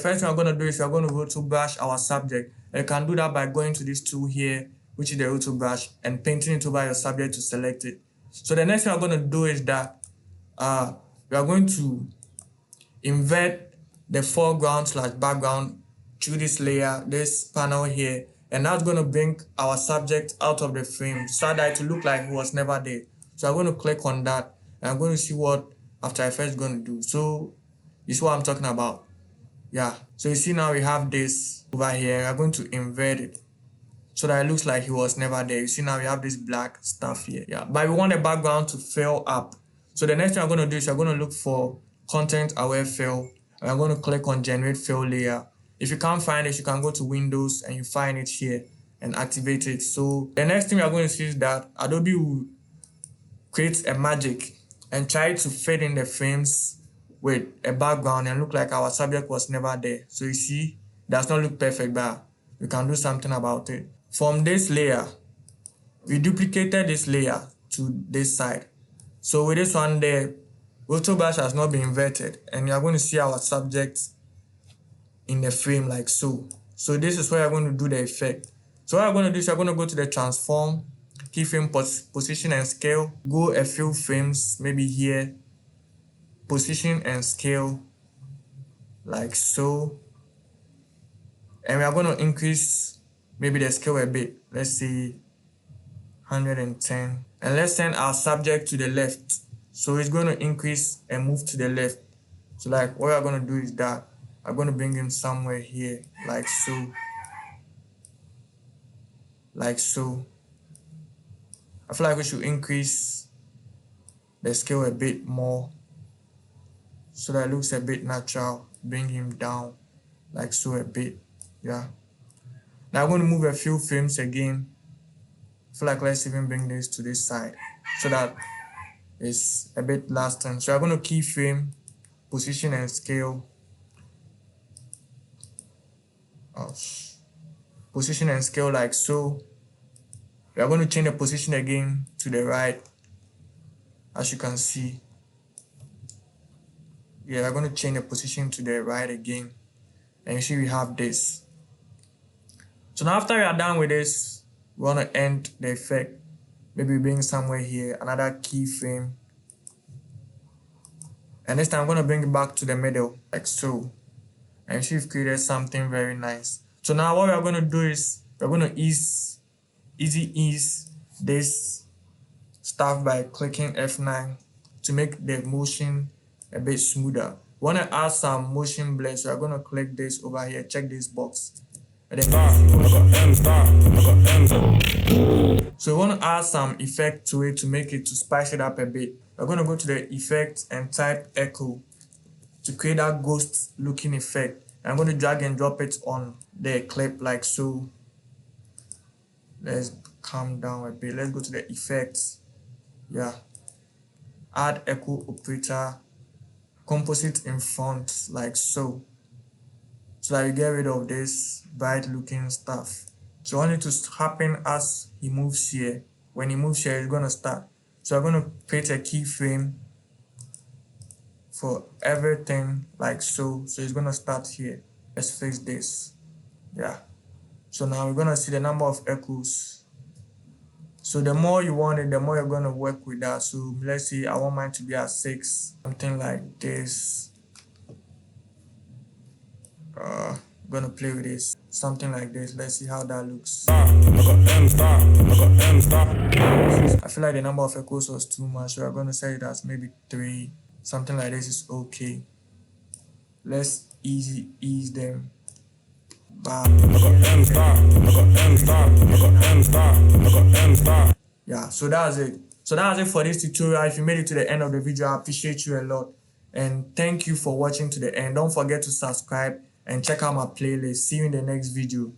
first thing I'm going to do is we're going to roto brush our subject. And you can do that by going to this tool here, which is the roto brush, and painting it over your subject to select it. So the next thing I'm going to do is that we are going to invert the foreground/background through this layer, this panel here, and that's going to bring our subject out of the frame so that it will look like he was never there. So I'm going to click on that, and I'm going to see what After Effects is going to do. So this is what I'm talking about. Yeah, so you see now we have this over here. We're going to invert it so that it looks like he was never there. You see now we have this black stuff here. Yeah, but we want the background to fill up. So the next thing I'm going to do is I'm going to look for content aware fill, and I'm going to click on generate fill layer. If you can't find it, you can go to Windows and you find it here and activate it. So the next thing we are going to see is that Adobe will create a magic and try to fit in the frames with a background and look like our subject was never there. So you see, it does not look perfect, but we can do something about it. From this layer, we duplicated this layer to this side. So with this one there, roto brush has not been inverted, and you are going to see our subject in the frame like so. So this is where you're going to do the effect. So what I'm going to do is I'm going to go to the transform, keyframe position and scale, go a few frames, maybe here, position and scale like so, and we are going to increase maybe the scale a bit. Let's say 110, and let's send our subject to the left. So it's going to increase and move to the left. So like what we're going to do is that I'm going to bring him somewhere here like so, like so. I feel like we should increase the scale a bit more so that it looks a bit natural. Bring him down like so a bit. Yeah, now I'm going to move a few frames again. I feel like let's even bring this to this side so that it's a bit lasting. So I'm going to keyframe, position and scale. Position and scale like so. We are going to change the position again to the right, as you can see. Yeah, we're going to change the position to the right again, and you see we have this. So now after we are done with this, we want to end the effect. Maybe bring somewhere here, another keyframe, and this time I'm going to bring it back to the middle like so, and you see we've created something very nice. So now what we are going to do is we're going to ease this stuff by clicking F9 to make the motion a bit smoother. We want to add some motion blur, so we're going to click this over here, check this box. And then so we want to add some effect to it to make it to spice it up a bit. We're going to go to the effect and type echo to create that ghost looking effect. And I'm going to drag and drop it on the clip like so. Let's calm down a bit. Let's go to the effects. Yeah, add echo operator, composite in front like so that you get rid of this bright looking stuff. So I want it to happen as he moves here. When he moves here, it's going to start. So I'm going to create a keyframe for everything like so. So it's going to start here. Let's fix this. Yeah, so now we're going to see the number of echoes. So the more you want it, the more you're going to work with that. So let's say I want mine to be at 6, something like this. I'm going to play with this, something like this. Let's see how that looks. I feel like the number of echoes was too much, so we're going to set it as maybe 3. Something like this is okay. Let's ease them. Yeah, so that's it. So that's it for this tutorial. If you made it to the end of the video, I appreciate you a lot, and thank you for watching to the end. Don't forget to subscribe and check out my playlist. See you in the next video.